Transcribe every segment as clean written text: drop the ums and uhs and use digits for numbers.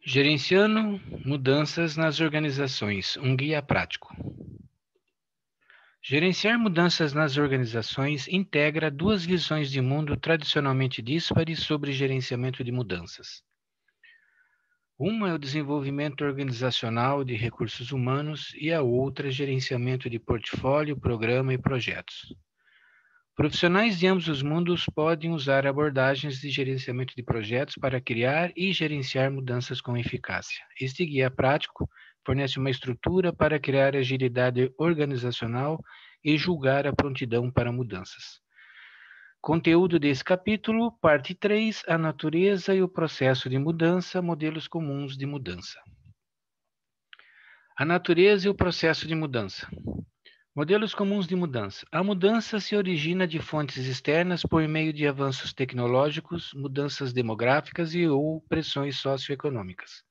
Gerenciando mudanças nas organizações, um guia prático. Gerenciar mudanças nas organizações integra duas visões de mundo tradicionalmente díspares sobre gerenciamento de mudanças. Uma é o desenvolvimento organizacional de recursos humanos e a outra é gerenciamento de portfólio, programa e projetos. Profissionais de ambos os mundos podem usar abordagens de gerenciamento de projetos para criar e gerenciar mudanças com eficácia. Este guia prático fornece uma estrutura para criar agilidade organizacional e julgar a prontidão para mudanças. Conteúdo desse capítulo, parte 3, a natureza e o processo de mudança, modelos comuns de mudança. A natureza e o processo de mudança. Modelos comuns de mudança. A mudança se origina de fontes externas por meio de avanços tecnológicos, mudanças demográficas e ou pressões socioeconômicas.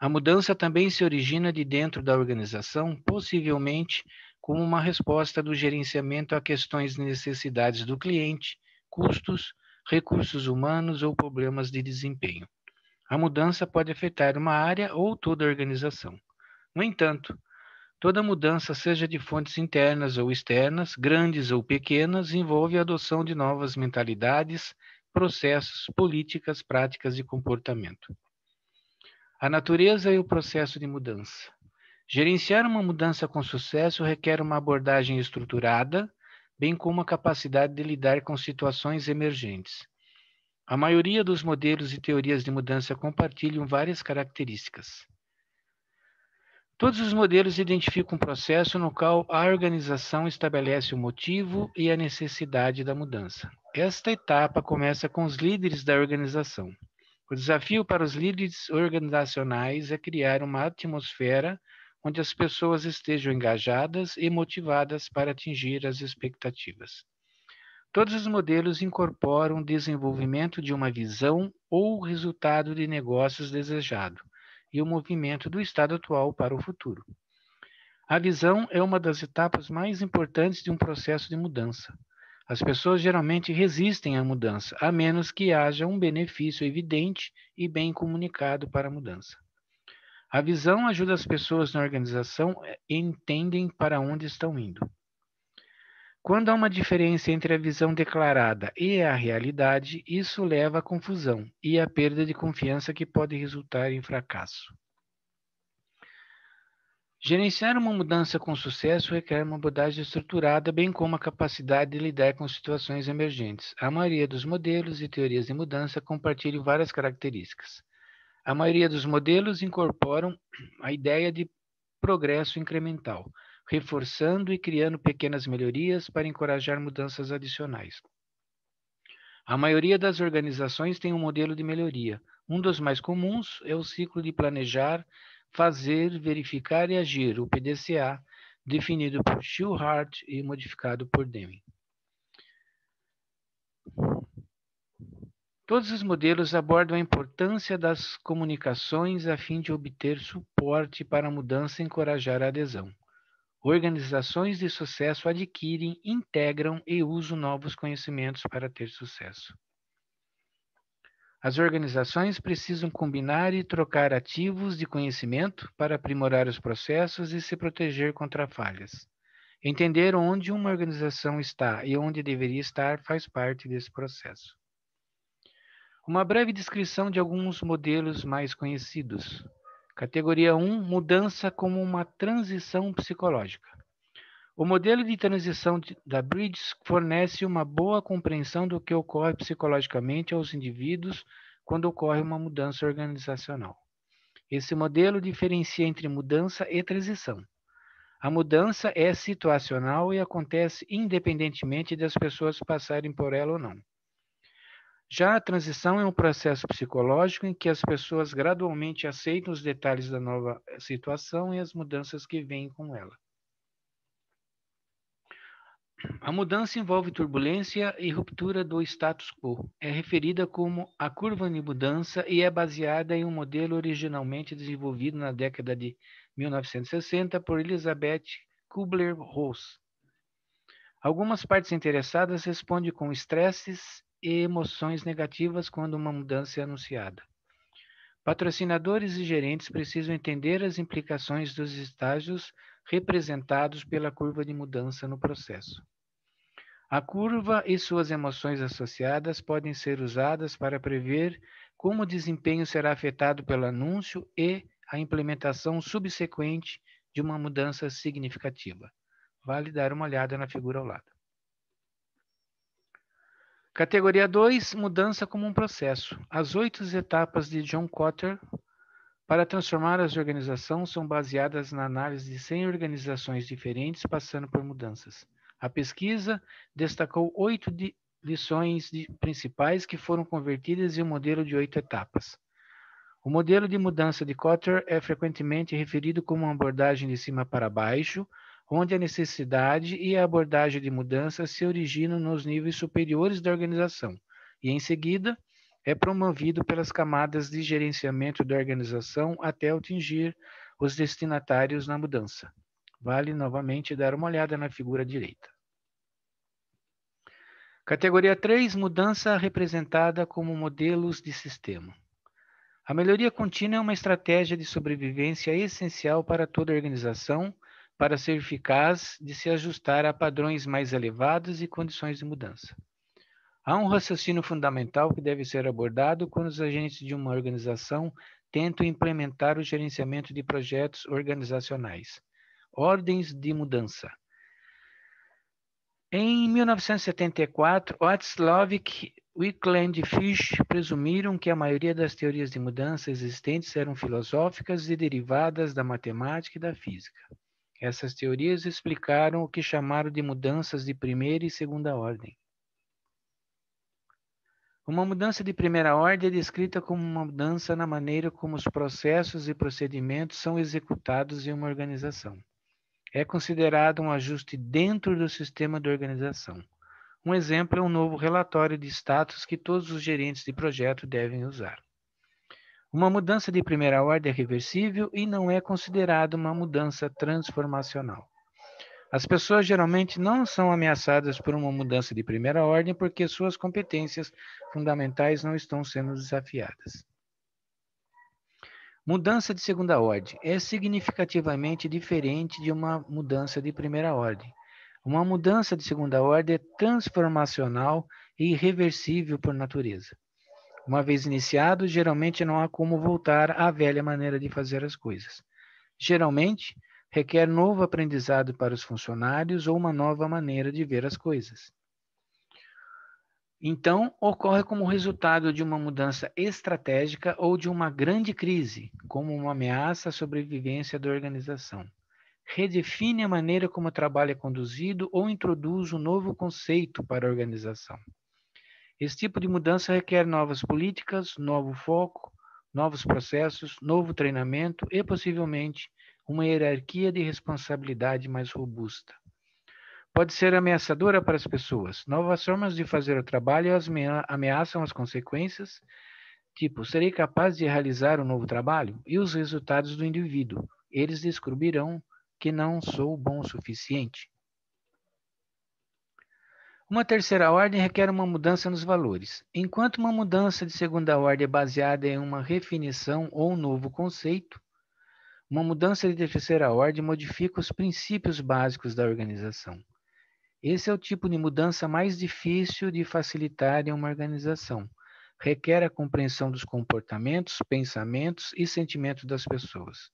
A mudança também se origina de dentro da organização, possivelmente como uma resposta do gerenciamento a questões de necessidades do cliente, custos, recursos humanos ou problemas de desempenho. A mudança pode afetar uma área ou toda a organização. No entanto, toda mudança, seja de fontes internas ou externas, grandes ou pequenas, envolve a adoção de novas mentalidades, processos, políticas, práticas e comportamento. A natureza e o processo de mudança. Gerenciar uma mudança com sucesso requer uma abordagem estruturada, bem como a capacidade de lidar com situações emergentes. A maioria dos modelos e teorias de mudança compartilham várias características. Todos os modelos identificam um processo no qual a organização estabelece o motivo e a necessidade da mudança. Esta etapa começa com os líderes da organização. O desafio para os líderes organizacionais é criar uma atmosfera onde as pessoas estejam engajadas e motivadas para atingir as expectativas. Todos os modelos incorporam o desenvolvimento de uma visão ou resultado de negócios desejado e o movimento do estado atual para o futuro. A visão é uma das etapas mais importantes de um processo de mudança. As pessoas geralmente resistem à mudança, a menos que haja um benefício evidente e bem comunicado para a mudança. A visão ajuda as pessoas na organização a entendem para onde estão indo. Quando há uma diferença entre a visão declarada e a realidade, isso leva à confusão e à perda de confiança que pode resultar em fracasso. Gerenciar uma mudança com sucesso requer uma abordagem estruturada, bem como a capacidade de lidar com situações emergentes. A maioria dos modelos e teorias de mudança compartilham várias características. A maioria dos modelos incorporam a ideia de progresso incremental, reforçando e criando pequenas melhorias para encorajar mudanças adicionais. A maioria das organizações tem um modelo de melhoria. Um dos mais comuns é o ciclo de planejar, fazer, verificar e agir, o PDCA, definido por Shewhart e modificado por Deming. Todos os modelos abordam a importância das comunicações a fim de obter suporte para a mudança e encorajar a adesão. Organizações de sucesso adquirem, integram e usam novos conhecimentos para ter sucesso. As organizações precisam combinar e trocar ativos de conhecimento para aprimorar os processos e se proteger contra falhas. Entender onde uma organização está e onde deveria estar faz parte desse processo. Uma breve descrição de alguns modelos mais conhecidos. Categoria 1, mudança como uma transição psicológica. O modelo de transição da Bridges fornece uma boa compreensão do que ocorre psicologicamente aos indivíduos quando ocorre uma mudança organizacional. Esse modelo diferencia entre mudança e transição. A mudança é situacional e acontece independentemente das pessoas passarem por ela ou não. Já a transição é um processo psicológico em que as pessoas gradualmente aceitam os detalhes da nova situação e as mudanças que vêm com ela. A mudança envolve turbulência e ruptura do status quo. É referida como a curva de mudança e é baseada em um modelo originalmente desenvolvido na década de 1960 por Elizabeth Kubler-Ross. Algumas partes interessadas respondem com estresses e emoções negativas quando uma mudança é anunciada. Patrocinadores e gerentes precisam entender as implicações dos estágios representados pela curva de mudança no processo. A curva e suas emoções associadas podem ser usadas para prever como o desempenho será afetado pelo anúncio e a implementação subsequente de uma mudança significativa. Vale dar uma olhada na figura ao lado. Categoria 2, mudança como um processo. As 8 etapas de John Kotter para transformar as organizações são baseadas na análise de 100 organizações diferentes passando por mudanças. A pesquisa destacou 8 lições principais que foram convertidas em um modelo de 8 etapas. O modelo de mudança de Kotter é frequentemente referido como uma abordagem de cima para baixo, onde a necessidade e a abordagem de mudança se originam nos níveis superiores da organização, e em seguida é promovido pelas camadas de gerenciamento da organização até atingir os destinatários na mudança. Vale novamente dar uma olhada na figura direita. Categoria 3, mudança representada como modelos de sistema. A melhoria contínua é uma estratégia de sobrevivência essencial para toda organização, para ser eficaz de se ajustar a padrões mais elevados e condições de mudança. Há um raciocínio fundamental que deve ser abordado quando os agentes de uma organização tentam implementar o gerenciamento de projetos organizacionais. Ordens de mudança. Em 1974, Watzlawick, Wickland e Fish presumiram que a maioria das teorias de mudança existentes eram filosóficas e derivadas da matemática e da física. Essas teorias explicaram o que chamaram de mudanças de primeira e segunda ordem. Uma mudança de primeira ordem é descrita como uma mudança na maneira como os processos e procedimentos são executados em uma organização. É considerado um ajuste dentro do sistema de organização. Um exemplo é um novo relatório de status que todos os gerentes de projeto devem usar. Uma mudança de primeira ordem é reversível e não é considerada uma mudança transformacional. As pessoas geralmente não são ameaçadas por uma mudança de primeira ordem porque suas competências fundamentais não estão sendo desafiadas. Mudança de segunda ordem é significativamente diferente de uma mudança de primeira ordem. Uma mudança de segunda ordem é transformacional e irreversível por natureza. Uma vez iniciado, geralmente não há como voltar à velha maneira de fazer as coisas. Geralmente, requer novo aprendizado para os funcionários ou uma nova maneira de ver as coisas. Então, ocorre como resultado de uma mudança estratégica ou de uma grande crise, como uma ameaça à sobrevivência da organização. Redefine a maneira como o trabalho é conduzido ou introduz um novo conceito para a organização. Esse tipo de mudança requer novas políticas, novo foco, novos processos, novo treinamento e, possivelmente, uma hierarquia de responsabilidade mais robusta. Pode ser ameaçadora para as pessoas. Novas formas de fazer o trabalho ameaçam as consequências, tipo, serei capaz de realizar um novo trabalho? E os resultados do indivíduo. Eles descobrirão que não sou bom o suficiente. Uma terceira ordem requer uma mudança nos valores. Enquanto uma mudança de segunda ordem é baseada em uma definição ou um novo conceito, uma mudança de terceira ordem modifica os princípios básicos da organização. Esse é o tipo de mudança mais difícil de facilitar em uma organização. Requer a compreensão dos comportamentos, pensamentos e sentimentos das pessoas.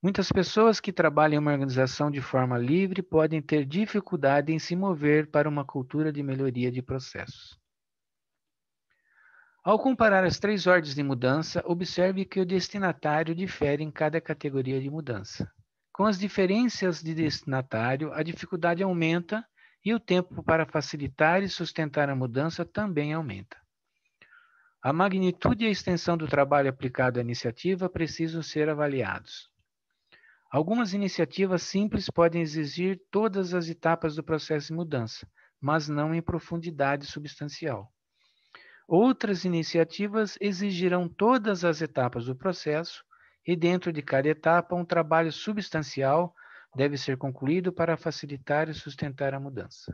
Muitas pessoas que trabalham em uma organização de forma livre podem ter dificuldade em se mover para uma cultura de melhoria de processos. Ao comparar as 3 ordens de mudança, observe que o destinatário difere em cada categoria de mudança. Com as diferenças de destinatário, a dificuldade aumenta e o tempo para facilitar e sustentar a mudança também aumenta. A magnitude e a extensão do trabalho aplicado à iniciativa precisam ser avaliados. Algumas iniciativas simples podem exigir todas as etapas do processo de mudança, mas não em profundidade substancial. Outras iniciativas exigirão todas as etapas do processo e, dentro de cada etapa, um trabalho substancial deve ser concluído para facilitar e sustentar a mudança.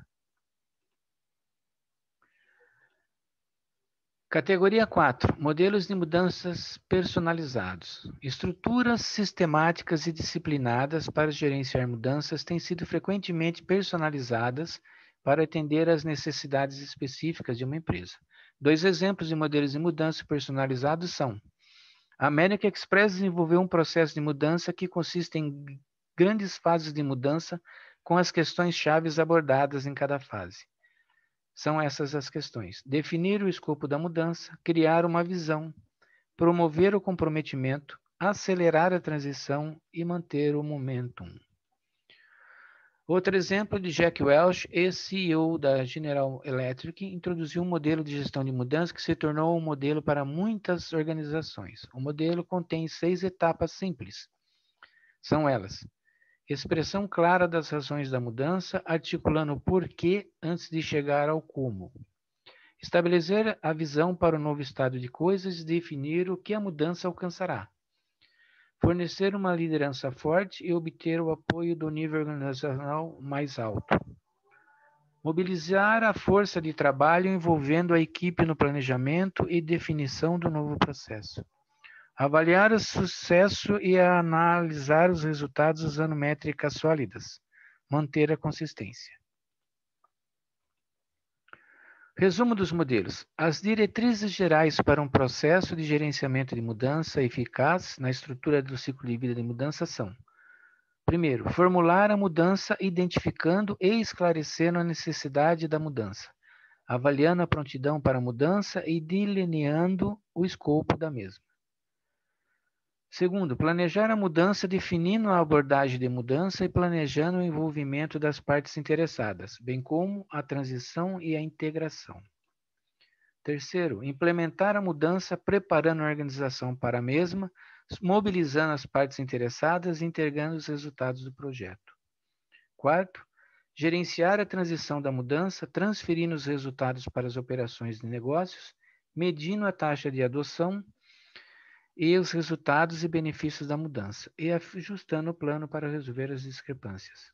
Categoria 4. Modelos de mudanças personalizados. Estruturas sistemáticas e disciplinadas para gerenciar mudanças têm sido frequentemente personalizadas para atender às necessidades específicas de uma empresa. 2 exemplos de modelos de mudança personalizados são: a American Express desenvolveu um processo de mudança que consiste em grandes fases de mudança com as questões chaves abordadas em cada fase. São essas as questões: definir o escopo da mudança, criar uma visão, promover o comprometimento, acelerar a transição e manter o momentum. Outro exemplo de Jack Welch, ex-CEO da General Electric, introduziu um modelo de gestão de mudança que se tornou um modelo para muitas organizações. O modelo contém 6 etapas simples. São elas: expressão clara das razões da mudança, articulando o porquê antes de chegar ao como. Estabelecer a visão para o novo estado de coisas e definir o que a mudança alcançará. Fornecer uma liderança forte e obter o apoio do nível organizacional mais alto. Mobilizar a força de trabalho envolvendo a equipe no planejamento e definição do novo processo. Avaliar o sucesso e analisar os resultados usando métricas sólidas. Manter a consistência. Resumo dos modelos. As diretrizes gerais para um processo de gerenciamento de mudança eficaz na estrutura do ciclo de vida de mudança são: primeiro, formular a mudança identificando e esclarecendo a necessidade da mudança, avaliando a prontidão para a mudança e delineando o escopo da mesma. Segundo, planejar a mudança definindo a abordagem de mudança e planejando o envolvimento das partes interessadas, bem como a transição e a integração. Terceiro, implementar a mudança preparando a organização para a mesma, mobilizando as partes interessadas e integrando os resultados do projeto. Quarto, gerenciar a transição da mudança, transferindo os resultados para as operações de negócios, medindo a taxa de adoção e os resultados e benefícios da mudança, e ajustando o plano para resolver as discrepâncias.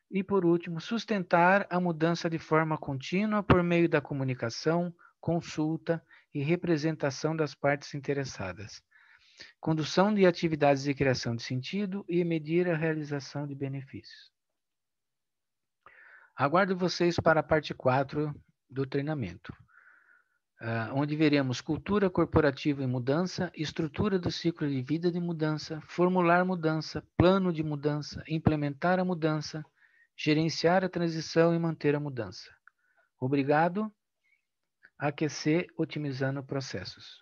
E, por último, sustentar a mudança de forma contínua por meio da comunicação, consulta e representação das partes interessadas, condução de atividades de criação de sentido e medir a realização de benefícios. Aguardo vocês para a parte 4 do treinamento, onde veremos cultura corporativa em mudança, estrutura do ciclo de vida de mudança, formular mudança, plano de mudança, implementar a mudança, gerenciar a transição e manter a mudança. Obrigado. AQC otimizando processos.